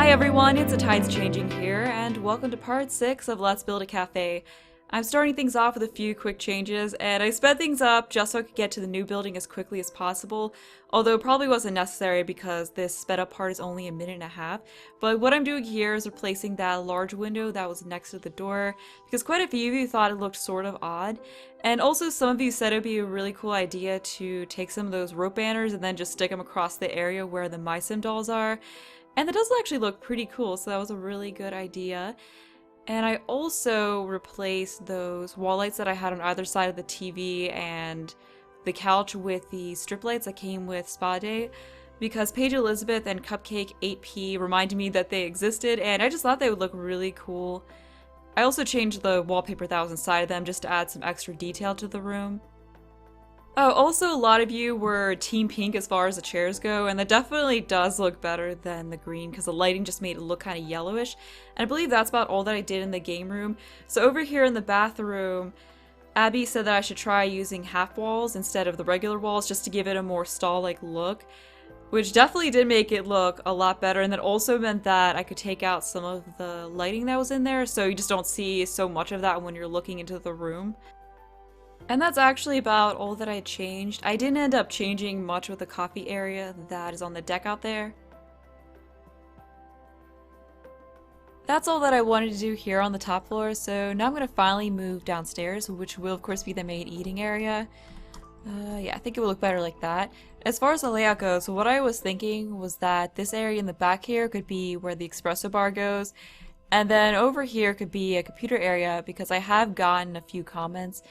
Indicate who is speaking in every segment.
Speaker 1: Hi everyone, it's A Tides Changing here, and welcome to part 6 of Let's Build a Cafe. I'm starting things off with a few quick changes, and I sped things up just so I could get to the new building as quickly as possible, although it probably wasn't necessary because this sped up part is only a minute and a half. But what I'm doing here is replacing that large window that was next to the door, because quite a few of you thought it looked sort of odd, and also some of you said it would be a really cool idea to take some of those rope banners and then just stick them across the area where the My Sim dolls are. And that does actually look pretty cool, so that was a really good idea. And I also replaced those wall lights that I had on either side of the TV and the couch with the strip lights that came with Spa Day, because Paige Elizabeth and Cupcake 8P reminded me that they existed, and I just thought they would look really cool. I also changed the wallpaper that was inside of them just to add some extra detail to the room. Oh, also a lot of you were Team Pink as far as the chairs go, and that definitely does look better than the green because the lighting just made it look kind of yellowish. And I believe that's about all that I did in the game room. So over here in the bathroom, Abby said that I should try using half walls instead of the regular walls just to give it a more stall-like look, which definitely did make it look a lot better, and that also meant that I could take out some of the lighting that was in there so you just don't see so much of that when you're looking into the room. And that's actually about all that I changed. I didn't end up changing much with the coffee area that is on the deck out there. That's all that I wanted to do here on the top floor, so now I'm going to finally move downstairs, which will of course be the main eating area. Yeah, I think it would look better like that. As far as the layout goes, what I was thinking was that this area in the back here could be where the espresso bar goes, and then over here could be a computer area, because I have gotten a few comments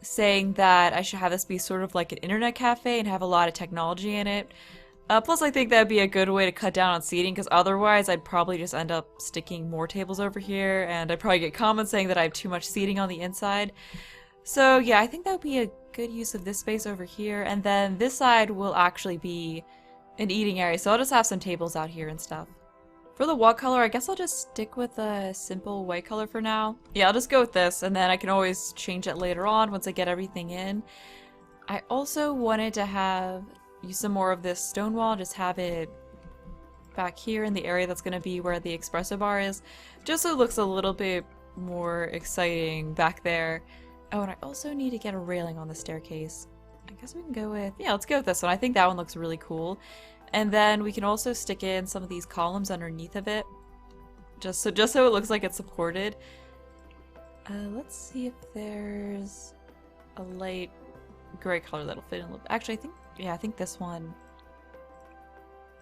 Speaker 1: saying that I should have this be sort of like an internet cafe and have a lot of technology in it. Plus I think that'd be a good way to cut down on seating, because otherwise I'd probably just end up sticking more tables over here, and I'd probably get comments saying that I have too much seating on the inside. So yeah, I think that would be a good use of this space over here, and then this side will actually be an eating area, so I'll just have some tables out here and stuff. For the wall color, I guess I'll just stick with a simple white color for now. Yeah, I'll just go with this, and then I can always change it later on once I get everything in. I also wanted to use some more of this stone wall, just have it back here in the area that's going to be where the espresso bar is, just so it looks a little bit more exciting back there. Oh, and I also need to get a railing on the staircase. I guess we can go with, yeah, let's go with this one. I think that one looks really cool. And then we can also stick in some of these columns underneath of it, just so it looks like it's supported. Let's see if there's a light gray color that'll fit in a little bit. Actually, I think this one.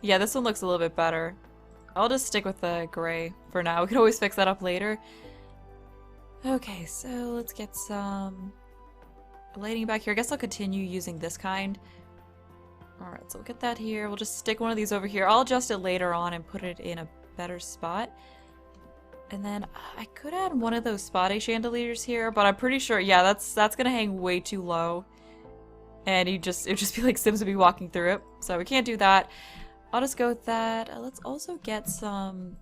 Speaker 1: Yeah, this one looks a little bit better. I'll just stick with the gray for now. We can always fix that up later. Okay, so let's get some lighting back here. I guess I'll continue using this kind. Alright, so we'll get that here. We'll just stick one of these over here. I'll adjust it later on and put it in a better spot. And then I could add one of those spotty chandeliers here, but I'm pretty sure, yeah, that's gonna hang way too low. And it'd just be like Sims would be walking through it. So we can't do that. I'll just go with that. Let's also get some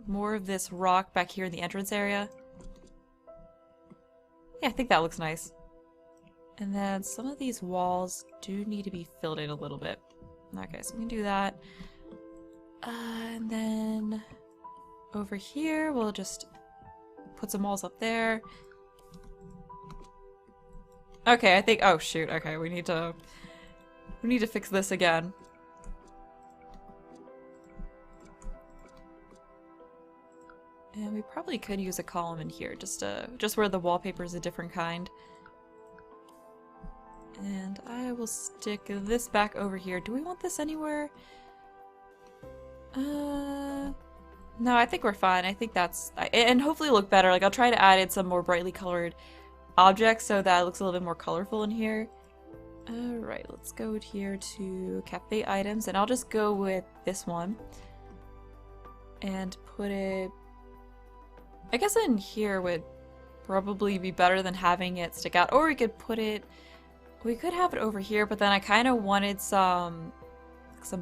Speaker 1: more of this rock back here in the entrance area. Yeah, I think that looks nice. And then some of these walls do need to be filled in a little bit. Okay, so we can do that. And then over here, we'll just put some walls up there. Okay, I think, oh shoot, okay, we need to fix this again. And we probably could use a column in here, just where the wallpaper is a different kind. And I will stick this back over here. Do we want this anywhere? No, I think we're fine. I think that's... And hopefully it'll look better. Like, I'll try to add in some more brightly colored objects so that it looks a little bit more colorful in here. Alright, let's go here to cafe items. And I'll just go with this one. And put it... I guess in here would probably be better than having it stick out. Or we could put it... We could have it over here, but then I kind of wanted some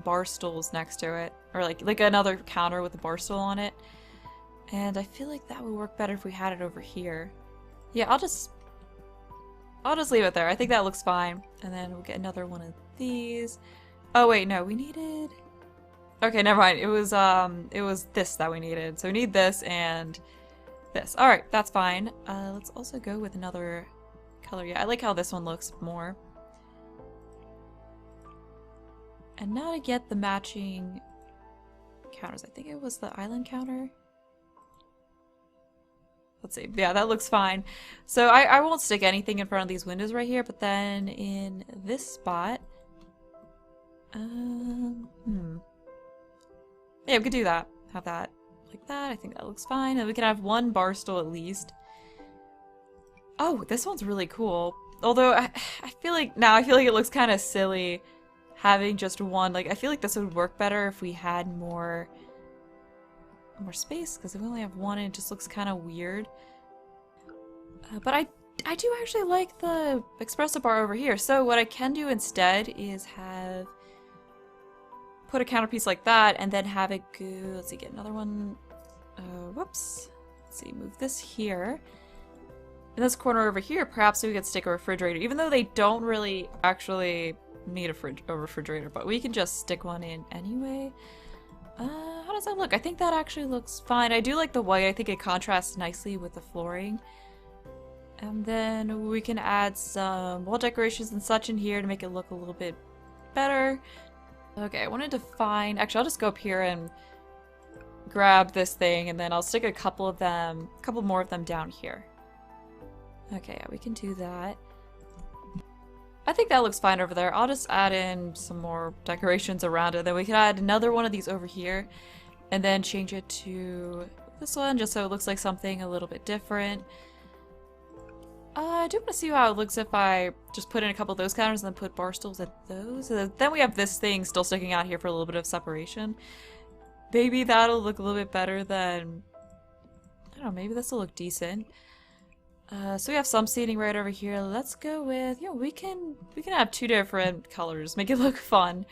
Speaker 1: bar stools next to it, or like another counter with a bar stool on it. And I feel like that would work better if we had it over here. Yeah, I'll just leave it there. I think that looks fine. And then we'll get another one of these. Oh wait, no, we needed Okay, never mind. It was this that we needed. So we need this and this. All right, that's fine. Let's also go with another color. Yeah, I like how this one looks more. And now to get the matching counters. I think it was the island counter. Let's see. Yeah, that looks fine. So I won't stick anything in front of these windows right here, but then in this spot, yeah, we could do that. Have that like that. I think that looks fine. And we can have one bar stool at least. Oh, this one's really cool. Although I feel like I feel like it looks kind of silly having just one. Like I feel like this would work better if we had more space, because if we only have one, it just looks kind of weird. But I do actually like the espresso bar over here. So what I can do instead is put a counterpiece like that, and then have it go. Let's see, get another one. Whoops. Let's see, move this here. In this corner over here, perhaps we could stick a refrigerator, even though they don't really actually need a refrigerator, but we can just stick one in anyway. How does that look? I think that actually looks fine. I do like the white. I think it contrasts nicely with the flooring. And then we can add some wall decorations and such in here to make it look a little bit better. Okay, I wanted to find... Actually, I'll just go up here and grab this thing, and then I'll stick a couple more of them down here. Okay, yeah, we can do that. I think that looks fine over there. I'll just add in some more decorations around it. Then we can add another one of these over here and then change it to this one just so it looks like something a little bit different. I do want to see how it looks if I just put in a couple of those counters and then put bar stools at those. And then we have this thing still sticking out here for a little bit of separation. Maybe that'll look a little bit better than... I don't know, maybe this will look decent. So we have some seating right over here. Let's go with, we can have two different colors, make it look fun.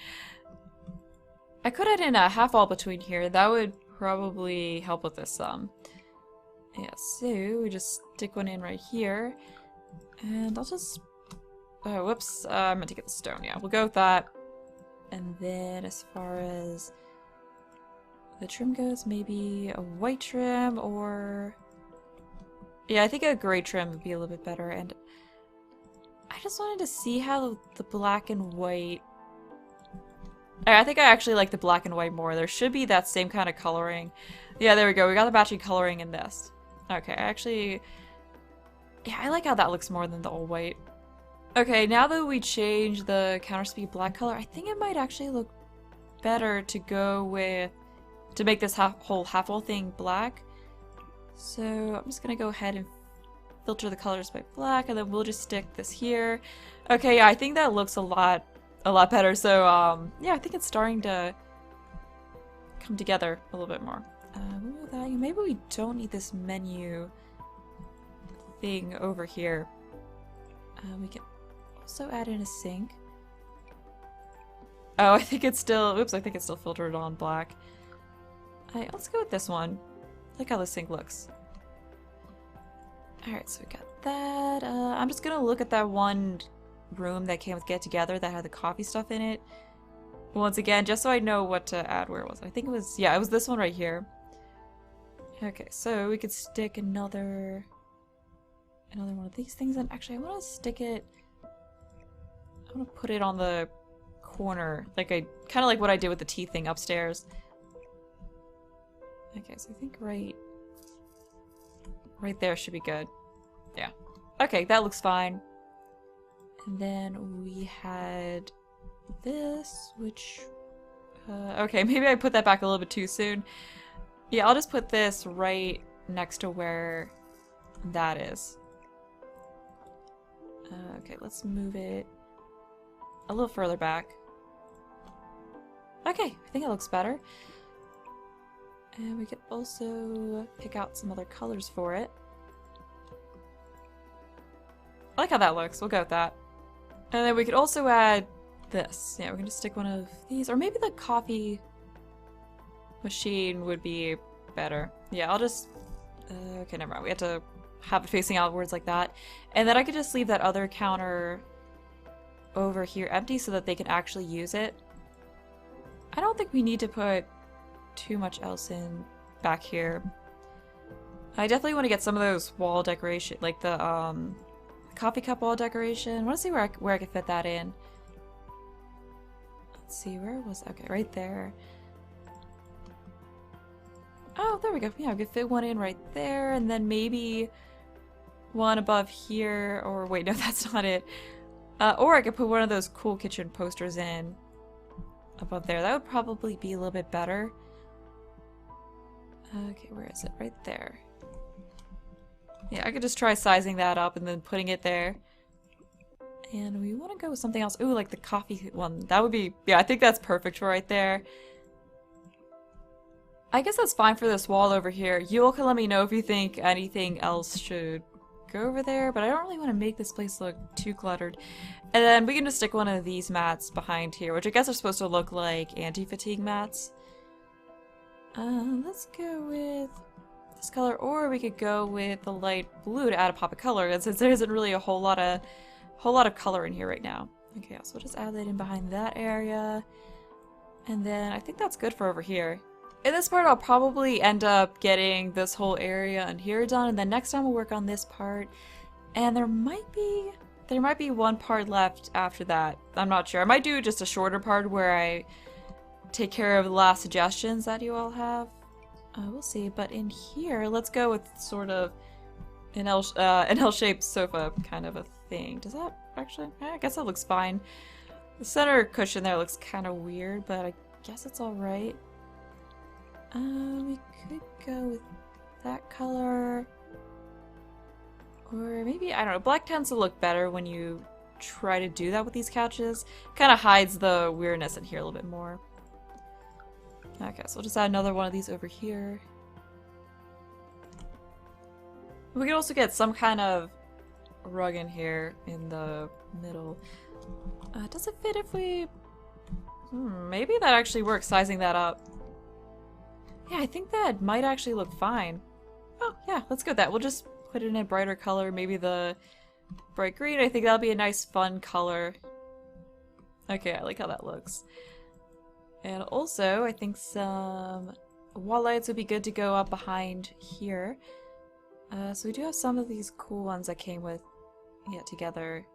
Speaker 1: I could add in a half wall between here. That would probably help with this some. Yeah, so we just stick one in right here. And I'll just, oh, whoops, I meant to get the stone. Yeah, we'll go with that. And then as far as the trim goes, maybe a white trim or... Yeah, I think a gray trim would be a little bit better, and I just wanted to see how the black and white... I think I actually like the black and white more. There should be that same kind of coloring. Yeah, there we go. We got the matching coloring in this. Okay, yeah, I like how that looks more than the all white. Okay, now that we changed the counter speed black color, I think it might actually look better to go with... to make this whole half wall thing black. So I'm just gonna go ahead and filter the colors by black, and then we'll just stick this here. Okay, yeah, I think that looks a lot better. So yeah, I think it's starting to come together a little bit more. Maybe we don't need this menu thing over here. We can also add in a sink. Oh, I think it's still, oops, I think it's still filtered on black. Let's go with this one. Look how this sink looks. Alright, so we got that. I'm just gonna look at that one room that came with Get Together that had the coffee stuff in it. Once again, just so I know what to add. Where was it? I think it was, yeah, it was this one right here. Okay, so we could stick another one of these things in. Actually, I want to stick it, I want to put it on the corner, like kind of like what I did with the tea thing upstairs. Okay, so I think right there should be good. Yeah. Okay, that looks fine. And then we had this, which... okay, maybe I put that back a little bit too soon. Yeah, I'll just put this right next to where that is. Okay, let's move it a little further back. Okay, I think it looks better. And we could also pick out some other colors for it. I like how that looks. We'll go with that. And then we could also add this. Yeah, we're going to stick one of these. Or maybe the coffee machine would be better. Yeah, I'll just... okay, never mind. We have to have it facing outwards like that. And then I could just leave that other counter over here empty so that they can actually use it. I don't think we need to put too much else in back here. I definitely want to get some of those wall decoration, like the coffee cup wall decoration. I want to see where I can fit that in. Let's see, where was, okay, right there. Oh, there we go. Yeah, I could fit one in right there, and then maybe one above here, or wait, no, that's not it. Or I could put one of those cool kitchen posters in above there. That would probably be a little bit better. Okay, where is it? Right there. Yeah, I could just try sizing that up and then putting it there. And we want to go with something else. Ooh, like the coffee one. That would be, yeah, I think that's perfect for right there. I guess that's fine for this wall over here. You all can let me know if you think anything else should go over there, but I don't really want to make this place look too cluttered. And then we can just stick one of these mats behind here, which I guess are supposed to look like anti-fatigue mats. Let's go with this color, or we could go with the light blue to add a pop of color, and since there isn't really a whole lot of color in here right now. Okay, so we'll just add that in behind that area, and then I think that's good for over here. In this part, I'll probably end up getting this whole area and here done, and then next time we'll work on this part, and there might be one part left after that. I'm not sure. I might do just a shorter part where I take care of the last suggestions that you all have. We'll see, but in here, let's go with sort of an L-shaped sofa kind of a thing. Does that actually? I guess that looks fine. The center cushion there looks kind of weird, but I guess it's all right. We could go with that color, or maybe, I don't know, black tends to look better when you try to do that with these couches. Kind of hides the weirdness in here a little bit more. Okay, so we'll just add another one of these over here. We can also get some kind of rug in here in the middle. Does it fit if we... maybe that actually works, sizing that up. Yeah, I think that might actually look fine. Oh, yeah, let's go with that. We'll just put it in a brighter color, maybe the bright green. I think that'll be a nice, fun color. Okay, I like how that looks. And also, I think some wall lights would be good to go up behind here. So we do have some of these cool ones that came with it together.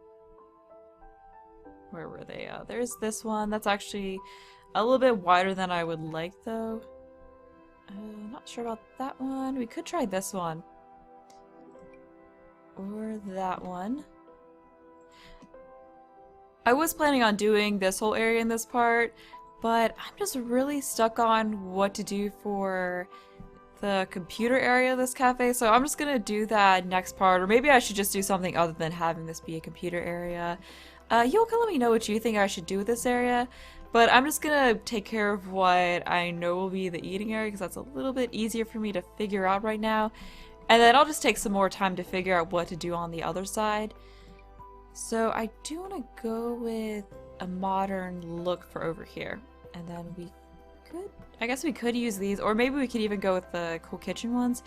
Speaker 1: Where were they? There's this one. That's actually a little bit wider than I would like, though. Not sure about that one. We could try this one. Or that one. I was planning on doing this whole area in this part, but I'm just really stuck on what to do for the computer area of this cafe, so I'm just gonna do that next part, or maybe I should just do something other than having this be a computer area. You all can let me know what you think I should do with this area, but I'm just gonna take care of what I know will be the eating area, because that's a little bit easier for me to figure out right now, and then I'll just take some more time to figure out what to do on the other side. So I do want to go with a modern look for over here, and then we could, I guess we could use these, or maybe we could even go with the cool kitchen ones.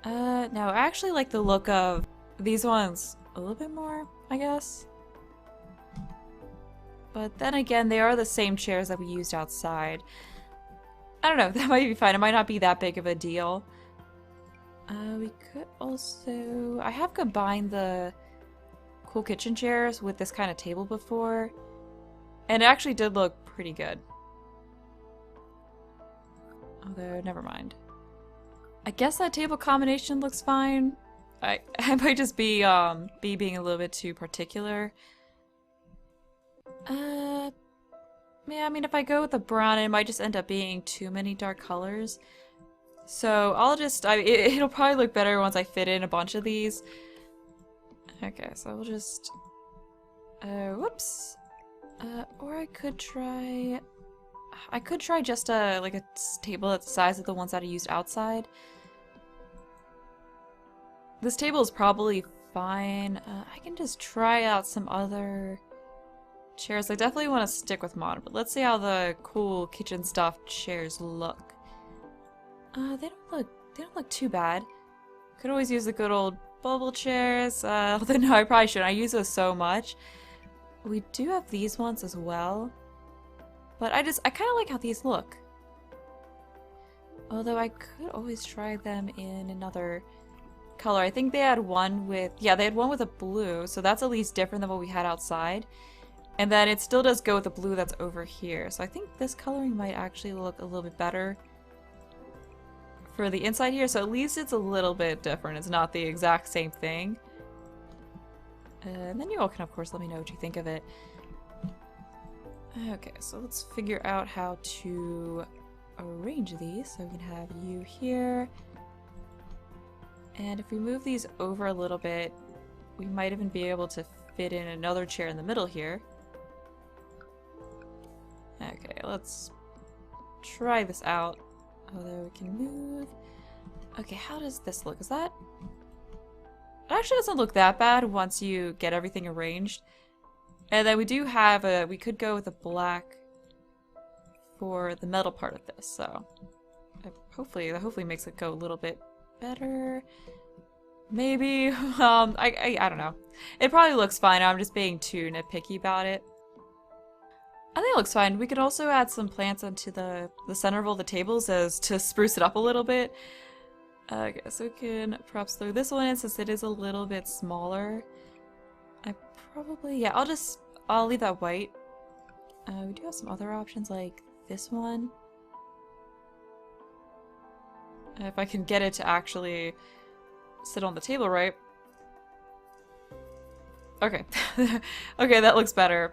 Speaker 1: No, I actually like the look of these ones a little bit more, I guess. But then again, they are the same chairs that we used outside. I don't know, that might be fine. It might not be that big of a deal. We could also... I have combined the cool kitchen chairs with this kind of table before, and it actually did look pretty good. Although, never mind. I guess that table combination looks fine. I might just be being a little bit too particular. Yeah, I mean, if I go with the brown, it might just end up being too many dark colors. So I'll just, it'll probably look better once I fit in a bunch of these. Okay, so we'll just, whoops. Or I could try just like a table that's the size of the ones that I used outside. This table is probably fine. I can just try out some other chairs. I definitely want to stick with modern, but let's see how the cool kitchen stuffed chairs look. They don't look too bad. Could always use the good old bubble chairs. Although no, I probably shouldn't. I use those so much. We do have these ones as well. But I kind of like how these look. Although I could always try them in another color. I think they had one with, yeah, they had one with a blue, so that's at least different than what we had outside. And then it still does go with the blue that's over here. So I think this coloring might actually look a little bit better for the inside here. So at least it's a little bit different. It's not the exact same thing. And then you all can, of course, let me know what you think of it. Okay, so let's figure out how to arrange these. So we can have you here. And if we move these over a little bit, we might even be able to fit in another chair in the middle here. Okay, let's try this out. Although we can move. Okay, how does this look? Is that... It actually doesn't look that bad once you get everything arranged. And then we do have a... We could go with a black for the metal part of this, so... Hopefully, that hopefully makes it go a little bit better. Maybe. I don't know. It probably looks fine. I'm just being too nitpicky about it. I think it looks fine. We could also add some plants onto the center of all the tables as to spruce it up a little bit. Okay, so we can perhaps throw this one in since it is a little bit smaller. I probably, yeah, I'll leave that white. We do have some other options like this one. If I can get it to actually sit on the table right. Okay. Okay, that looks better.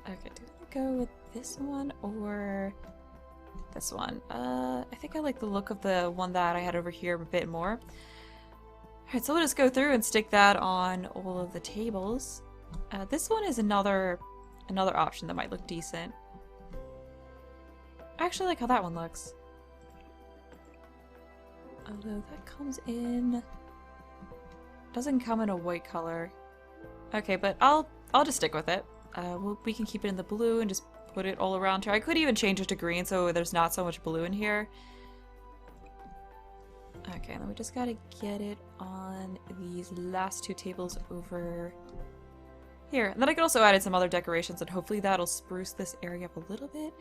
Speaker 1: Okay, do I go with this one or this one? I think I like the look of the one that I had over here a bit more. Alright, so we'll just go through and stick that on all of the tables. This one is another option that might look decent. I actually like how that one looks. Although that comes in... Doesn't come in a white color. Okay, but I'll just stick with it. We can keep it in the blue and just put it all around here. I could even change it to green so there's not so much blue in here. Okay, then we just gotta get it on these last two tables over here. And then I could also add in some other decorations and hopefully that'll spruce this area up a little bit.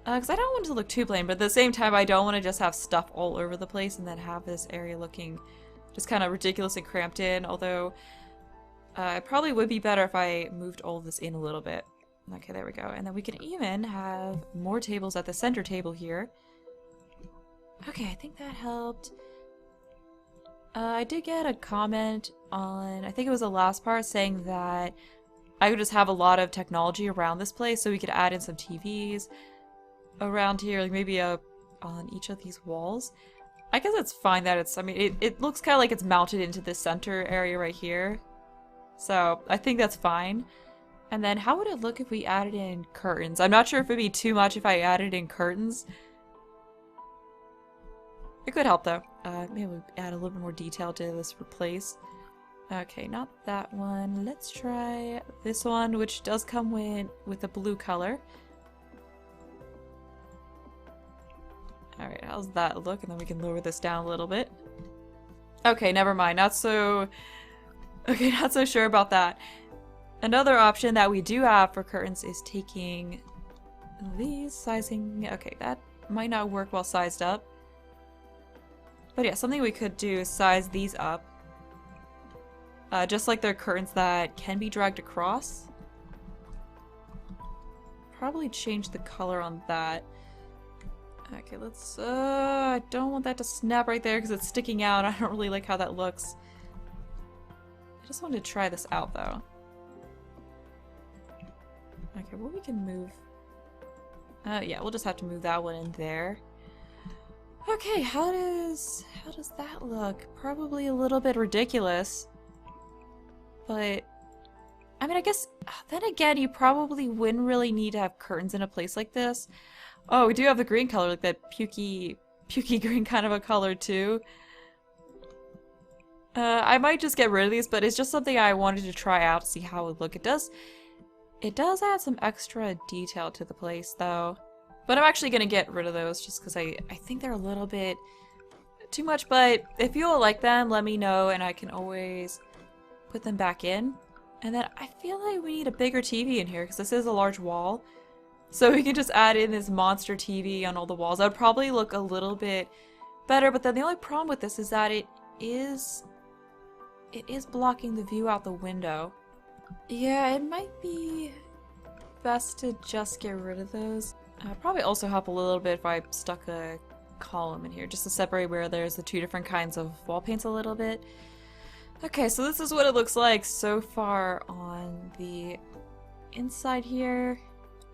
Speaker 1: Because I don't want it to look too plain, but at the same time I don't want to just have stuff all over the place and then have this area looking just kind of ridiculous and cramped in, although it probably would be better if I moved all of this in a little bit. Okay, there we go. And then we can even have more tables at the center table here. Okay, I think that helped. I did get a comment on, I think it was the last part, saying that I could just have a lot of technology around this place so we could add in some TVs around here, like maybe on each of these walls. I guess it's fine that it's, I mean, it looks kind of like it's mounted into this center area right here. So I think that's fine. And then how would it look if we added in curtains? I'm not sure if it'd be too much if I added in curtains. It could help though. Maybe we'll add a little bit more detail to this replace. Okay, not that one. Let's try this one, which does come with a blue color. Alright, how's that look? And then we can lower this down a little bit. Okay, never mind. Not so sure about that. Another option that we do have for curtains is taking these, sizing... Okay, that might not work well sized up. But yeah, something we could do is size these up. Just like they're curtains that can be dragged across. Probably change the color on that. Okay, let's, I don't want that to snap right there because it's sticking out. I don't really like how that looks. I just wanted to try this out though. Okay, well we can move. Yeah, we'll just have to move that one in there. Okay, how does that look? Probably a little bit ridiculous. But, I mean, I guess, then again, you probably wouldn't really need to have curtains in a place like this. Oh, we do have the green color, like that pukey green kind of a color too. I might just get rid of these, but it's just something I wanted to try out to see how it would look. It does add some extra detail to the place though. But I'm actually gonna get rid of those just because I think they're a little bit too much, but if you all like them, let me know and I can always put them back in. And then I feel like we need a bigger TV in here because this is a large wall. So we can just add in this monster TV on all the walls. That would probably look a little bit better, but then the only problem with this is that it is blocking the view out the window. Yeah, it might be best to just get rid of those. Probably also help a little bit if I stuck a column in here, just to separate where there's the two different kinds of wall paints a little bit. Okay, so this is what it looks like so far on the inside here.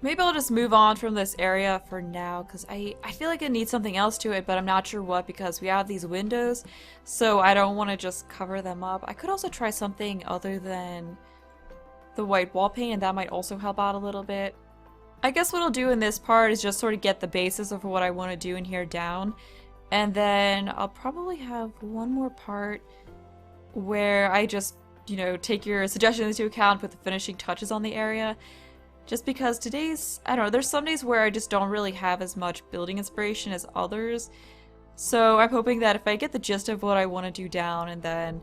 Speaker 1: Maybe I'll just move on from this area for now, because I feel like it needs something else to it, but I'm not sure what, because we have these windows, so I don't want to just cover them up. I could also try something other than the white wall paint, and that might also help out a little bit. I guess what I'll do in this part is just sort of get the basis of what I want to do in here down, and then I'll probably have one more part where I just, you know, take your suggestions into account, put the finishing touches on the area. Just because today's, I don't know, there's some days where I just don't really have as much building inspiration as others. So I'm hoping that if I get the gist of what I want to do down and then,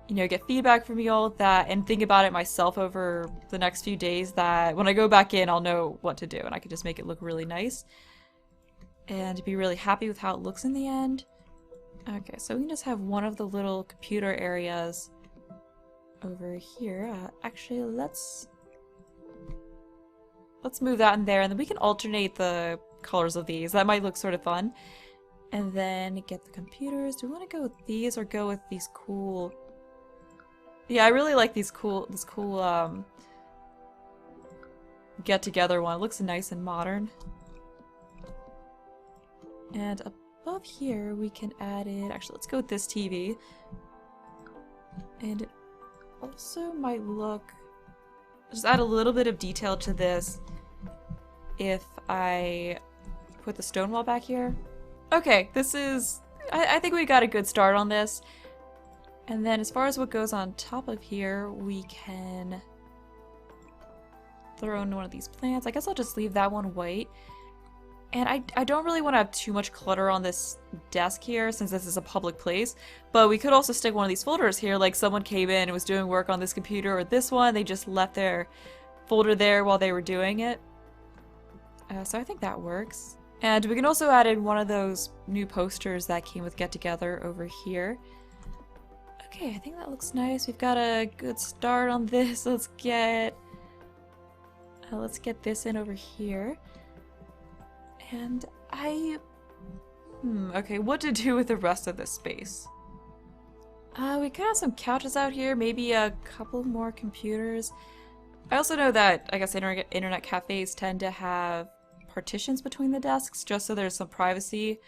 Speaker 1: you know, get feedback from you all that and think about it myself over the next few days, that when I go back in, I'll know what to do and I can just make it look really nice and be really happy with how it looks in the end. Okay, so we can just have one of the little computer areas over here. Actually, let's move that in there, and then we can alternate the colors of these. That might look sort of fun. And then get the computers. Do we want to go with these or go with these cool... Yeah, I really like this cool get-together one. It looks nice and modern. And above here, we can add in... Actually, let's go with this TV. And it also might look... Just add a little bit of detail to this if I put the stone wall back here. Okay, this is... I think we got a good start on this. And then as far as what goes on top of here, we can throw in one of these plants. I guess I'll just leave that one white. And I don't really want to have too much clutter on this desk here since this is a public place, but we could also stick one of these folders here, like someone came in and was doing work on this computer or this one, they just left their folder there while they were doing it. So I think that works. And we can also add in one of those new posters that came with Get Together over here. Okay, I think that looks nice. We've got a good start on this. Let's get this in over here. And okay, what to do with the rest of this space? We could have some couches out here, maybe a couple more computers. I also know that, I guess, internet cafes tend to have partitions between the desks, just so there's some privacy.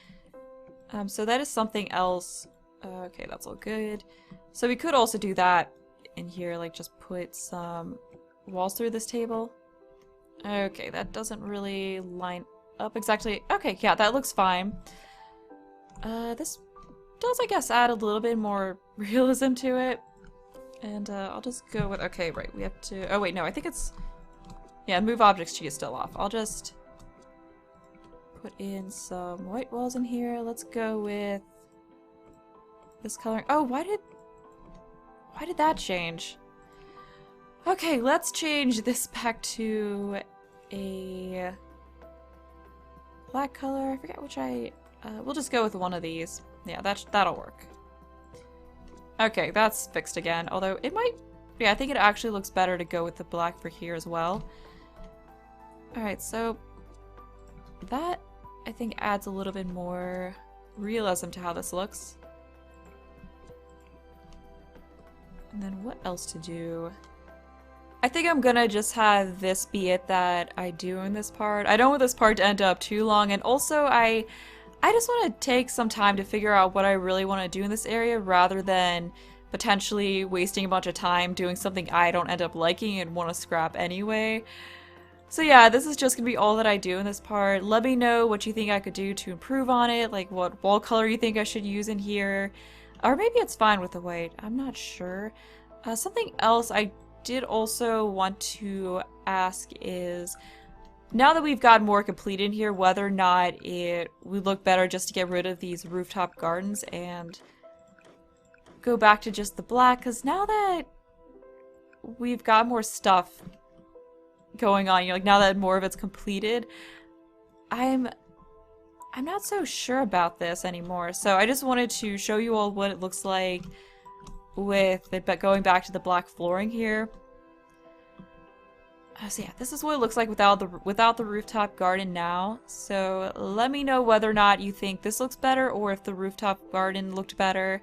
Speaker 1: So that is something else. Okay, that's all good. So we could also do that in here, like just put some walls through this table. Okay, that doesn't really line up exactly. Okay, yeah, that looks fine. This does, I guess, add a little bit more realism to it. And I'll just go with, okay, right, we have to, oh wait, no, I think it's, yeah, move objects tree is still off. I'll just put in some white walls in here. Let's go with this coloring. Oh, why did that change? Okay, let's change this back to a black color. I forget which we'll just go with one of these. Yeah, that'll work. Okay, that's fixed again. Although it might, yeah, I think it actually looks better to go with the black for here as well. Alright, so that I think adds a little bit more realism to how this looks. And then what else to do? I think I'm gonna just have this be it that I do in this part. I don't want this part to end up too long, and also I just want to take some time to figure out what I really want to do in this area rather than potentially wasting a bunch of time doing something I don't end up liking and want to scrap anyway. So yeah, this is just gonna be all that I do in this part. Let me know what you think I could do to improve on it, like what wall color you think I should use in here. Or maybe it's fine with the white, I'm not sure. Something else I did also want to ask is, now that we've got more complete in here, whether or not it would look better just to get rid of these rooftop gardens and go back to just the black, because now that we've got more stuff going on. You know, like now that more of it's completed, I'm not so sure about this anymore. So I just wanted to show you all what it looks like with it, but going back to the black flooring here. So yeah, this is what it looks like without the rooftop garden now. So let me know whether or not you think this looks better or if the rooftop garden looked better.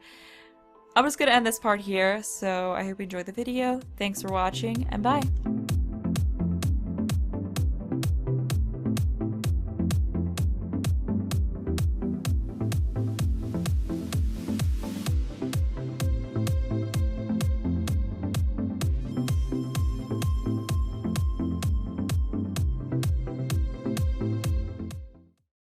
Speaker 1: I'm just gonna end this part here, so I hope you enjoyed the video. Thanks for watching, and bye!